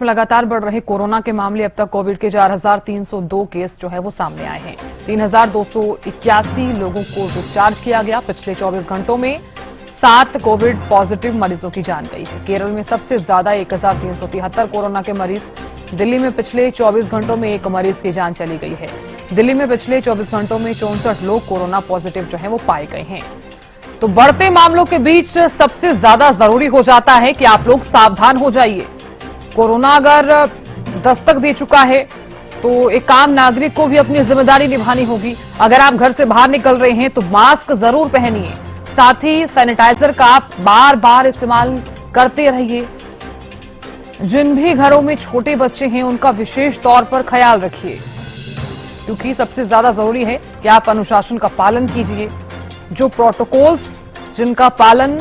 लगातार बढ़ रहे कोरोना के मामले। अब तक कोविड के 4,302 केस जो है वो सामने आए हैं। 3,281 लोगों को डिस्चार्ज किया गया। पिछले 24 घंटों में 7 कोविड पॉजिटिव मरीजों की जान गई है। केरल में सबसे ज्यादा 1,373 कोरोना के मरीज। दिल्ली में पिछले 24 घंटों में 1 मरीज की जान चली गई है। दिल्ली में पिछले 24 घंटों में 64 लोग कोरोना पॉजिटिव जो है वो पाए गए हैं। तो बढ़ते मामलों के बीच सबसे ज्यादा जरूरी हो जाता है कि आप लोग सावधान हो जाइए। कोरोना अगर दस्तक दे चुका है तो एक आम नागरिक को भी अपनी जिम्मेदारी निभानी होगी। अगर आप घर से बाहर निकल रहे हैं तो मास्क जरूर पहनिए, साथ ही सैनिटाइजर का आप बार बार इस्तेमाल करते रहिए। जिन भी घरों में छोटे बच्चे हैं उनका विशेष तौर पर ख्याल रखिए, क्योंकि सबसे ज्यादा जरूरी है कि आप अनुशासन का पालन कीजिए। जो प्रोटोकॉल्स जिनका पालन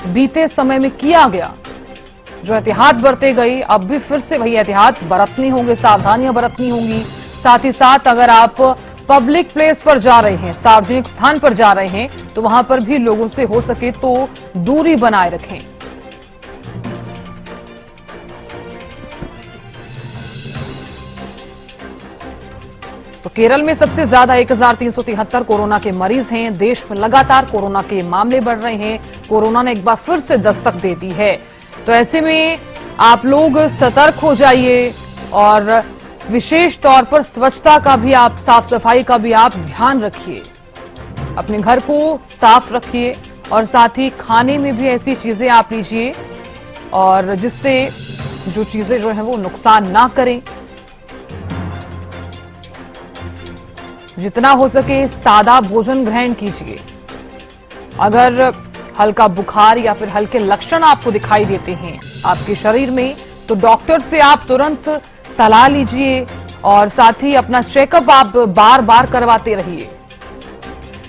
बीते समय में किया गया, जो एहतियात बरते गए, अब भी फिर से वही एहतियात बरतनी होंगे, सावधानियां बरतनी होंगी। साथ ही साथ अगर आप पब्लिक प्लेस पर जा रहे हैं, सार्वजनिक स्थान पर जा रहे हैं, तो वहां पर भी लोगों से हो सके तो दूरी बनाए रखें। तो केरल में सबसे ज्यादा 1,373 कोरोना के मरीज हैं। देश में लगातार कोरोना के मामले बढ़ रहे हैं। कोरोना ने एक बार फिर से दस्तक दे दी है। तो ऐसे में आप लोग सतर्क हो जाइए और विशेष तौर पर स्वच्छता का भी आप, साफ सफाई का भी आप ध्यान रखिए। अपने घर को साफ रखिए और साथ ही खाने में भी ऐसी चीजें आप लीजिए और जिससे जो चीजें जो है वो नुकसान ना करें। जितना हो सके सादा भोजन ग्रहण कीजिए। अगर हल्का बुखार या फिर हल्के लक्षण आपको दिखाई देते हैं आपके शरीर में, तो डॉक्टर से आप तुरंत सलाह लीजिए और साथ ही अपना चेकअप आप बार बार करवाते रहिए।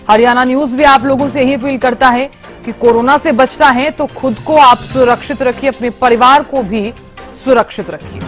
हरियाणा न्यूज भी आप लोगों से यही अपील करता है कि कोरोना से बचना है तो खुद को आप सुरक्षित रखिए, अपने परिवार को भी सुरक्षित रखिए।